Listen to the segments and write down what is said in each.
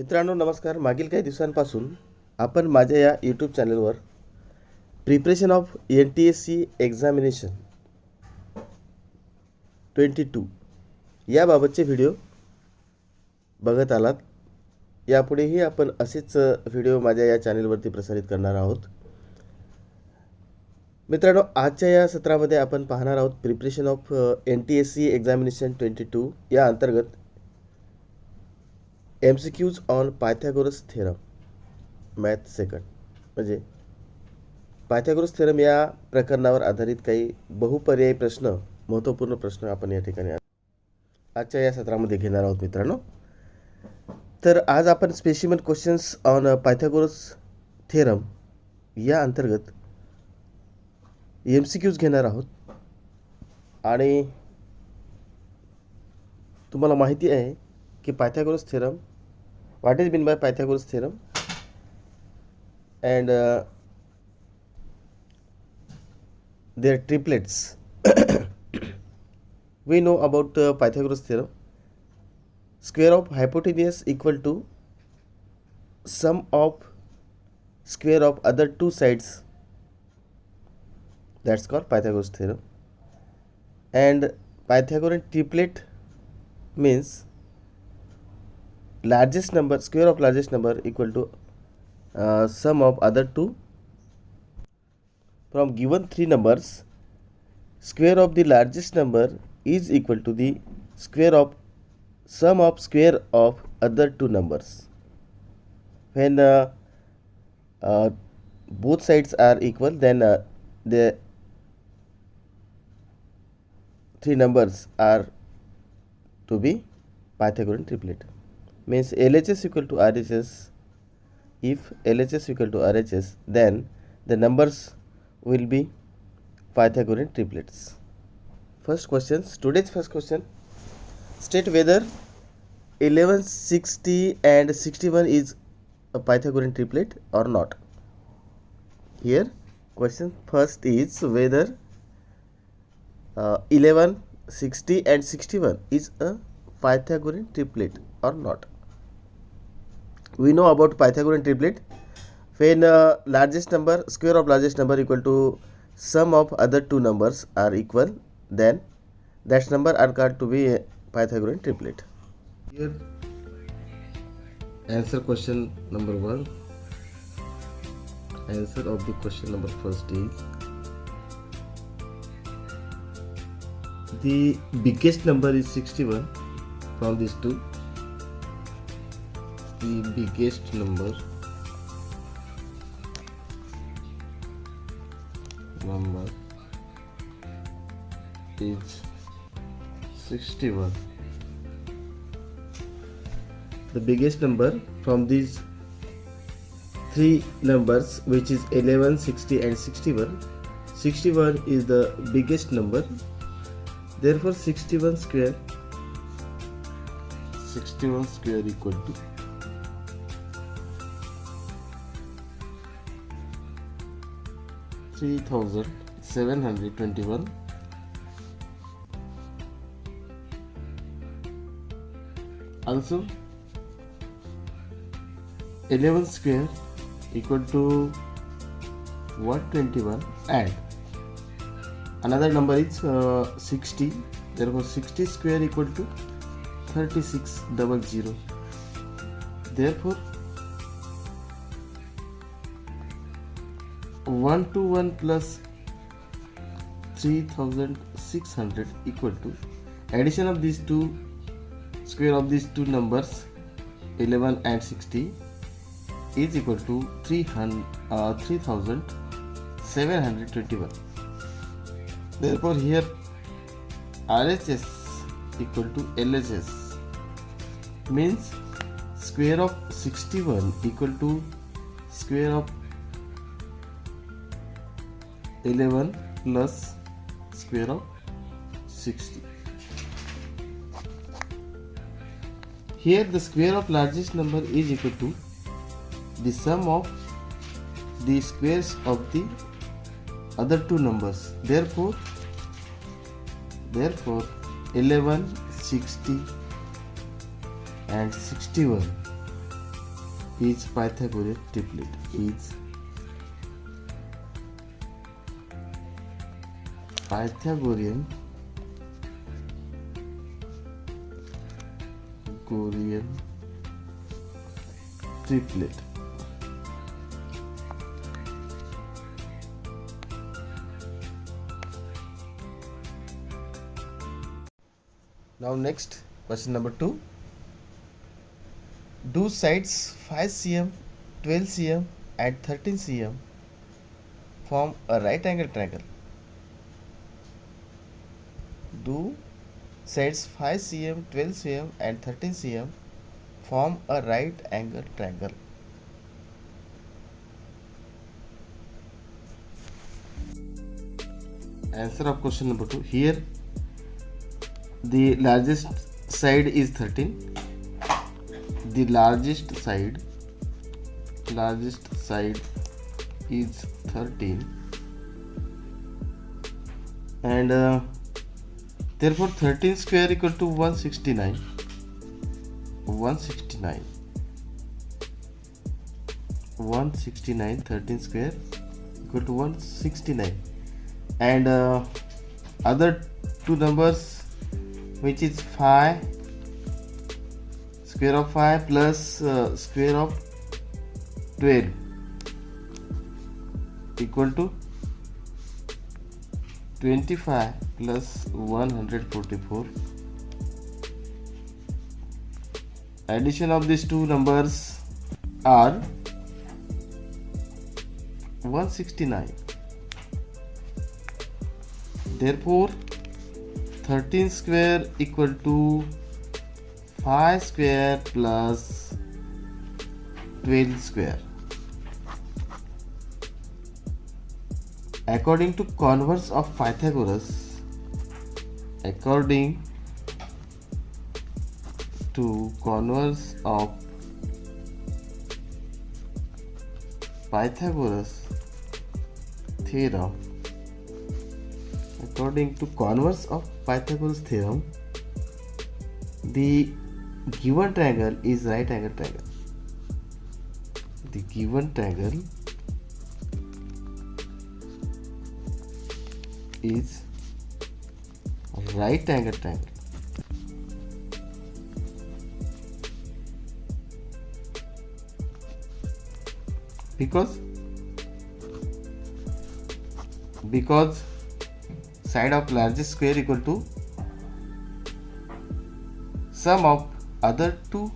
मित्रांनो नमस्कार. मागील काही दिवसांपासून आपण माझ्या या यूट्यूब चॅनलवर प्रिपरेशन ऑफ NTSC एक्झामिनेशन 22 याबाबतचे व्हिडिओ बघत आलात. यापुढेही आपण असेच व्हिडिओ माझ्या या चॅनलवरती प्रसारित करणार आहोत. मित्रांनो आजच्या या सत्रामध्ये आपण पाहणार आहोत प्रिपरेशन ऑफ NTSC एक्झामिनेशन 22 या अंतर्गत MCQs on Pythagoras theorem math second. म्हणजे पायथागोरस थेरम या प्रकरणावर आधारित काही बहुपर्यायी प्रश्न, महत्त्वपूर्ण प्रश्न आपण या ठिकाणी आजच्या या सत्रामध्ये घेणार आहोत मित्रांनो. तर आज आपण specimen questions on Pythagoras theorem या अंतर्गत MCQs घेणार आहोत. आणि तुम्हाला माहिती आहे की Pythagoras theorem, what is meant by Pythagoras theorem, and their triplets. We know about Pythagoras theorem. Square of hypotenuse equal to sum of square of other two sides. That's called Pythagoras theorem. And Pythagorean triplet means largest number, square of largest number equal to sum of other two. From given three numbers, square of the largest number is equal to the square of sum of square of other two numbers. When both sides are equal, then the three numbers are to be Pythagorean triplet. Means LHS equal to RHS. If LHS equal to RHS, then the numbers will be Pythagorean triplets. First question, today's first question. State whether 11, 60 and 61 is a Pythagorean triplet or not. Here question first is whether 11, 60 and 61 is a Pythagorean triplet or not. We know about Pythagorean triplet. When largest number, square of largest number equal to sum of other two numbers are equal, then that number are called to be a Pythagorean triplet. Here answer question number 1. Answer of the question number first is the biggest number is 61 from these two. The biggest number is 61. The biggest number from these three numbers, which is 11, 60 and 61. 61 is the biggest number. Therefore 61 square equal to 3721. Also 11 square equal to 121 and another number is 60. Therefore 60 square equal to 3600. Therefore 121 plus 3600 equal to addition of these two, square of these two numbers 11 and 60 is equal to 3721. Therefore here RHS equal to LHS means square of 61 equal to square of 11 plus square of 60. Here the square of largest number is equal to the sum of the squares of the other two numbers. Therefore 11, 60 and 61 is Pythagorean triplet. Is Pythagorean triplet. Now next, question number 2. Do sides 5 cm, 12 cm and 13 cm form a right angle triangle? Do sides 5 cm, 12 cm and 13 cm form a right angle triangle? Answer of question number 2. Here the largest side is 13. The largest side is 13, and therefore 13 square equal to 169. 13 square equal to 169, and other two numbers, which is 5, square of 5 plus square of 12 equal to 25 plus 144. Addition of these two numbers are 169. Therefore 13 square equal to 5 square plus 12 square. According to converse of Pythagoras, theorem, the given triangle is right angle triangle. The given triangle is right angle triangle. Because side of largest square equal to sum of other two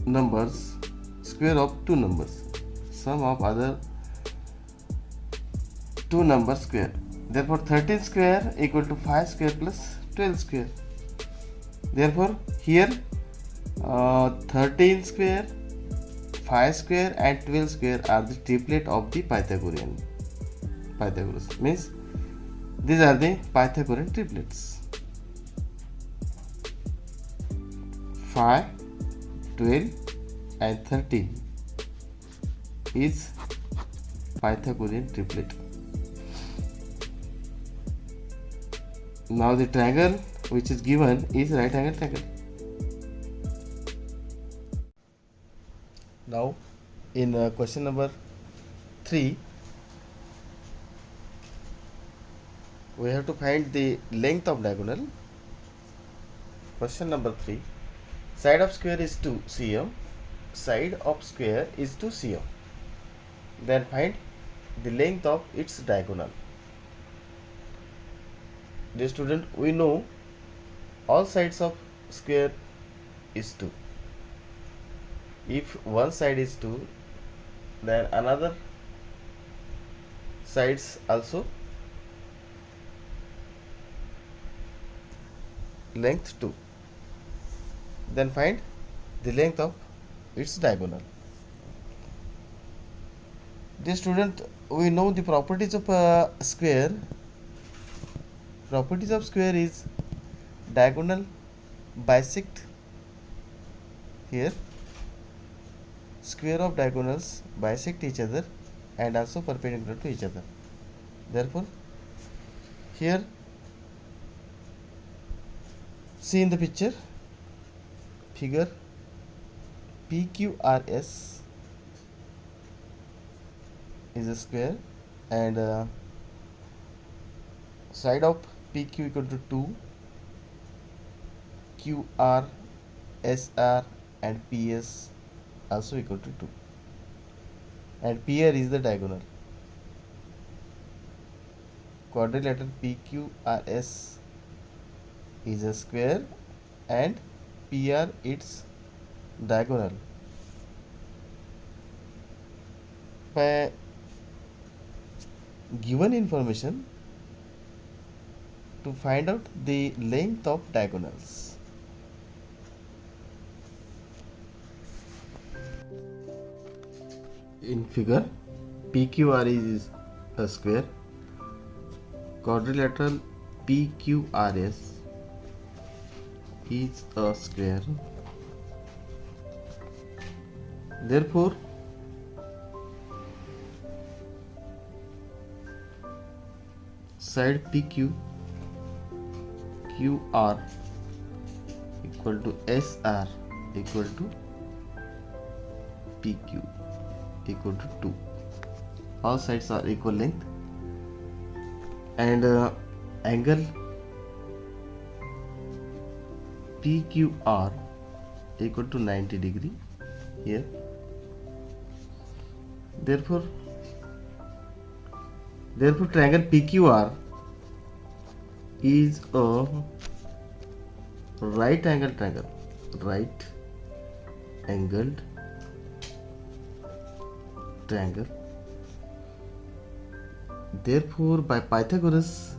numbers, square of two numbers, sum of other two numbers square. Therefore 13 square equal to 5 square plus 12 square. Therefore here 13 square, 5 square and 12 square are the triplet of the Pythagoras. Means these are the Pythagorean triplets. 5, 12 and 13 is Pythagorean triplet. Now the triangle which is given is right angle triangle. Now in question number 3, we have to find the length of diagonal. Question number 3. Side of square is 2 cm. Side of square is 2 cm. Then find the length of its diagonal. Dear student, we know all sides of square is 2. If one side is 2, then another sides also length 2. Then find the length of its diagonal. Dear student, we know the properties of a square. Properties of square is diagonal bisect here. Square of diagonals bisect each other and also perpendicular to each other. Therefore here see in the figure PQRS is a square, and side of PQ equal to 2, QR, SR and PS also equal to 2, and PR is the diagonal. Quadrilateral PQRS is a square and PR its diagonal. By given information to find out the length of diagonals. In figure, PQR is a square, quadrilateral PQRS is a square. Therefore, side PQ QR equal to SR equal to PQ equal to 2. All sides are equal length, and angle PQR equal to 90 degree here. Therefore triangle PQR is a right angled triangle. Right angled triangle. Therefore, by Pythagoras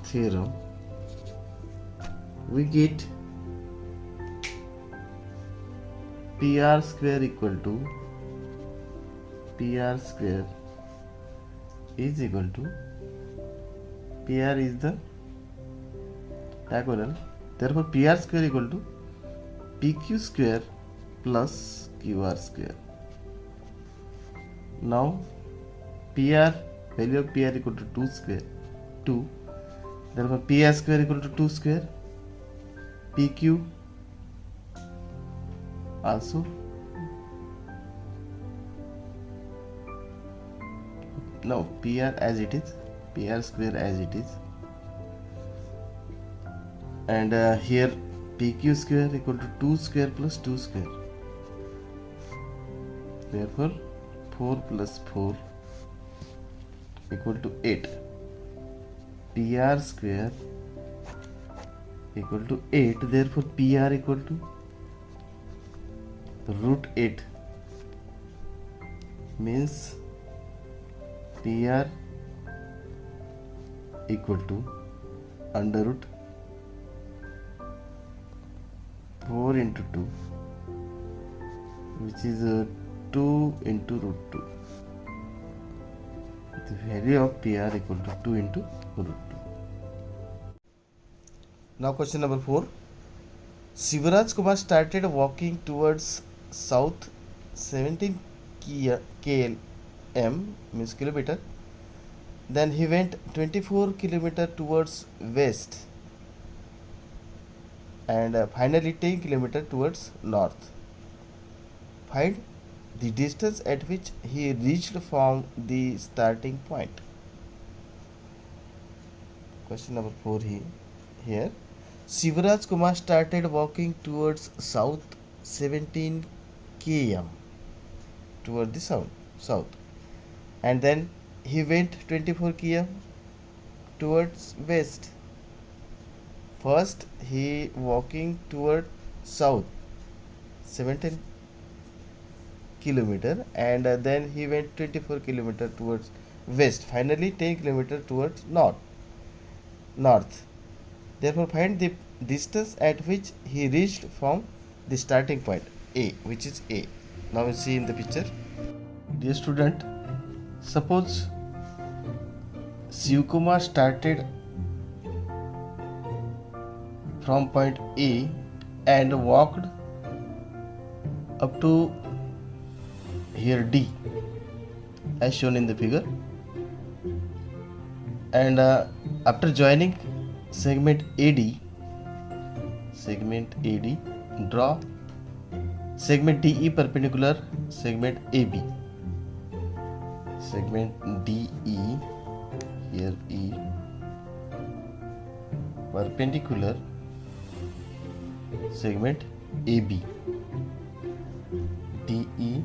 theorem, we get PR square equal to PR is the diagonal. Therefore, PR square equal to PQ square plus QR square. Now, value of PR equal to 2. Therefore, PR square equal to 2 square. PQ also. Now, PR as it is, PR square as it is. And here PQ square equal to 2 square plus 2 square. Therefore, 4 plus 4 equal to 8. PR square equal to 8. Therefore, PR equal to root 8. Means PR equal to under root 4 into 2, which is 2 into root 2. The value of PR equal to 2 into root 2. Now question number 4. Shivraj Kumar started walking towards south 17 km means kilometer. Then he went 24 km towards west, and finally 10 km towards north. Find the distance at which he reached from the starting point. Question number 4 here. Shivraj Kumar started walking towards south 17 km toward the south, and then he went 24 km towards west. First he walking toward south 17 kilometer, and then he went 24 kilometer towards west, finally 10 kilometer towards north. Therefore, find the distance at which he reached from the starting point A, which is A. Now we see in the picture. Dear student, suppose Shivkumar started from point A and walked up to here D, as shown in the figure. and after joining segment AD, draw segment DE perpendicular segment AB. Segment DE, here E, perpendicular segment AB. DE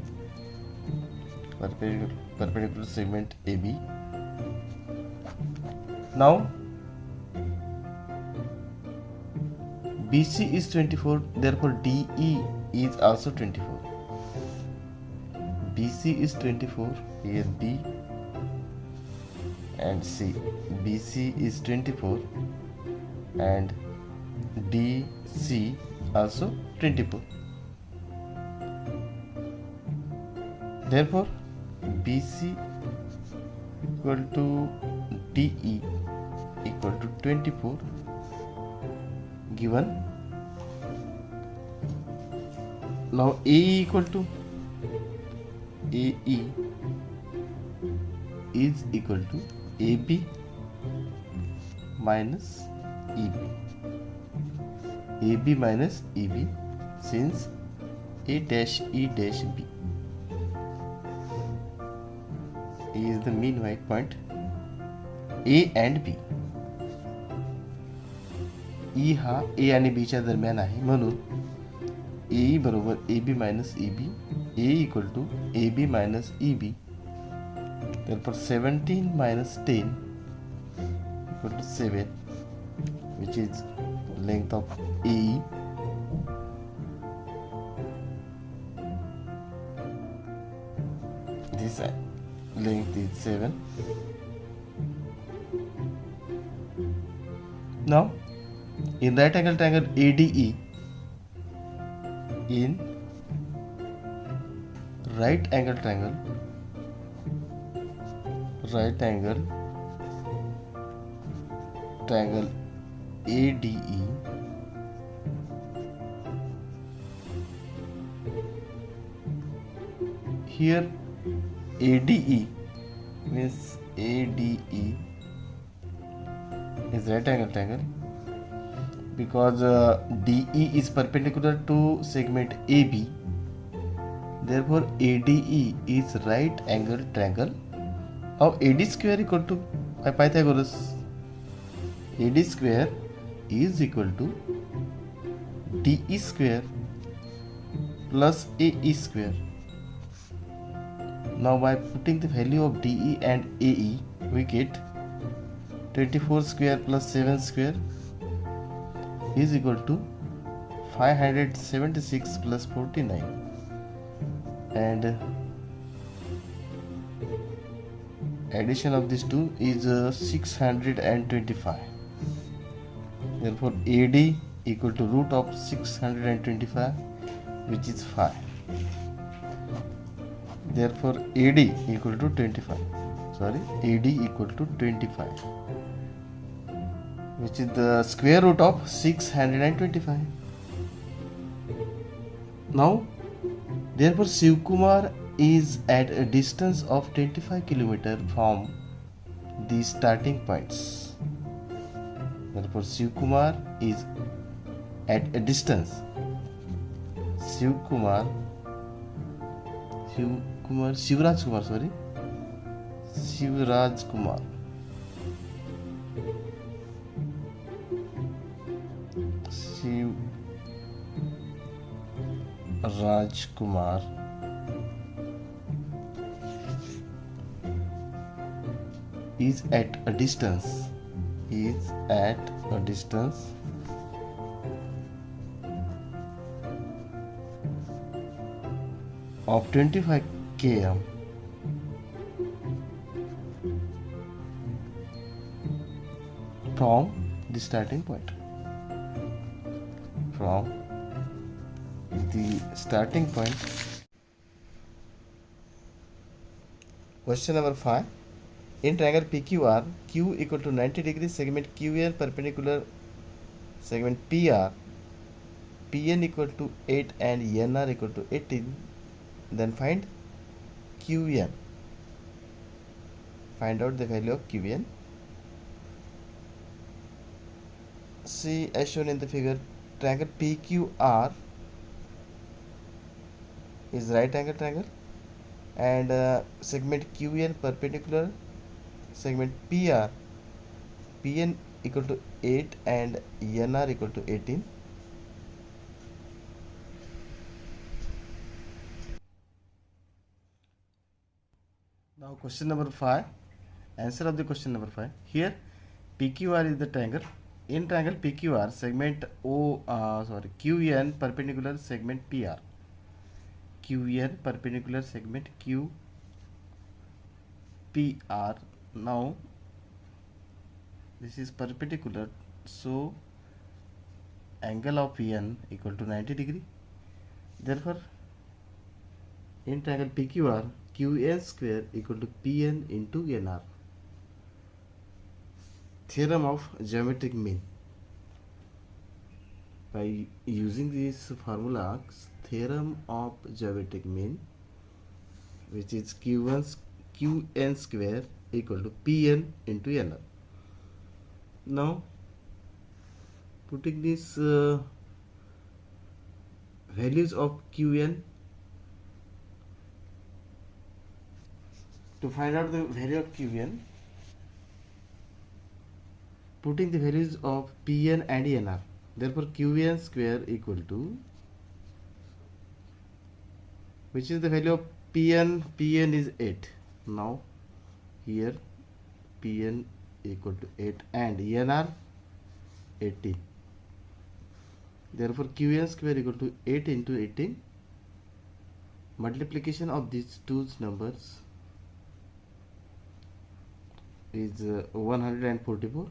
perpendicular segment AB. Now BC is 24, therefore DE is also 24. BC is 24, here B and C. BC is 24 and DC also 24. Therefore BC equal to DE equal to 24 given. Now AE equal to AE is equal to AB minus EB. AB minus EB, since A dash E dash B is the mean wide point A and B. E हा A आणि B च्या दरम्यान आहे, म्हणून AE बरोबर AB minus EB, A equal to AB minus EB. Therefore 17 minus 10 equal to 7, which is length of AE. This length is 7. Now in right angle triangle ADE, in right angle triangle ADE, here ADE means ADE is right angle triangle because DE is perpendicular to segment AB. Therefore ADE is right angle triangle. Now AD square equal to Pythagoras. AD square is equal to DE square plus AE square. Now by putting the value of DE and AE, we get 24 square plus 7 square is equal to 576 plus 49, and addition of these two is 625. Therefore AD equal to root of 625, which is 5. Therefore AD equal to 25. AD equal to 25, which is the square root of 625. Now therefore Shivkumar is at a distance of 25 km from the starting points. Therefore Shivkumar is at a distance. Shivraj Kumar is at a distance of 25 km from the starting point. Question number 5. In triangle PQR, Q equal to 90 degrees, segment QN perpendicular segment PR, PN equal to 8 and NR equal to 18. Then find QN. Find out the value of QN. see as shown in the figure, triangle PQR is right angle triangle, and segment QN perpendicular segment PN equal to 8 and NR equal to 18. Now question number 5. Answer of the question number 5. Here PQR is the triangle. In triangle PQR, segment QN perpendicular segment PR. QN perpendicular segment QPR. Now this is perpendicular, so angle of PN equal to 90 degree. Therefore, in triangle PQR, QN square equal to PN into NR. Theorem of geometric mean. By using this formula, theorem of geometric mean, which is QN square equal to PN into NR. Now, putting these values of QN, to find out the value of QN, putting the values of PN and NR. Therefore, QN square equal to, which is the value of PN? PN is 8. Now, here PN equal to 8 and NR 18. Therefore, QN square equal to 8 into 18. Multiplication of these two numbers is 144.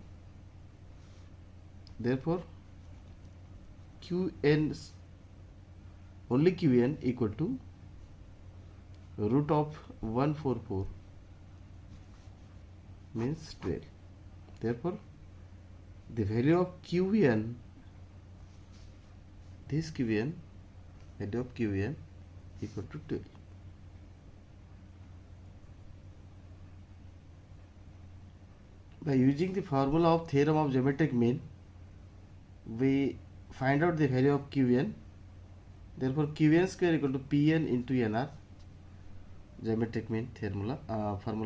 Therefore, QN, only QN equal to root of 144 means 12. Therefore, the value of QN, this QN, value of QN equal to 12. By using the formula of theorem of geometric mean, we find out the value of QN. Therefore, QN square equal to PN into NR. Geometric mean formula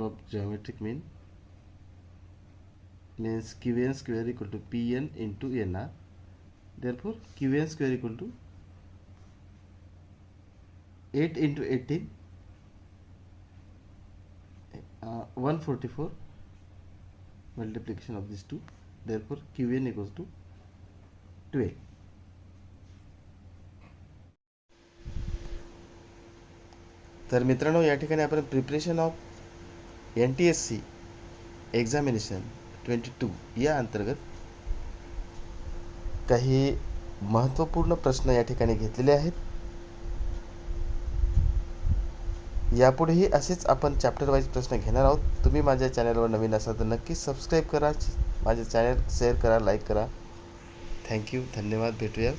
of geometric mean means QN square equal to PN into NR. Therefore, QN square equal to 8 into 18, 144, multiplication of these two. Therefore, QN equals to 12. तर मित्रांनो, या ठिकाणी आपण preparation of NTSC examination 22 या अंतर्गत काही महत्त्वपूर्ण प्रश्न या ठिकाणी घेतलेले आहेत. यापुढेही असेच आपण चॅप्टर वाईज प्रश्न घेणार आहोत. तुम्ही माझ्या चॅनलवर नवीन असाल तर नक्कीच सबस्क्राईब करा, माझे चॅनल शेअर करा, लाईक करा. थँक्यू, धन्यवाद. भेटूया.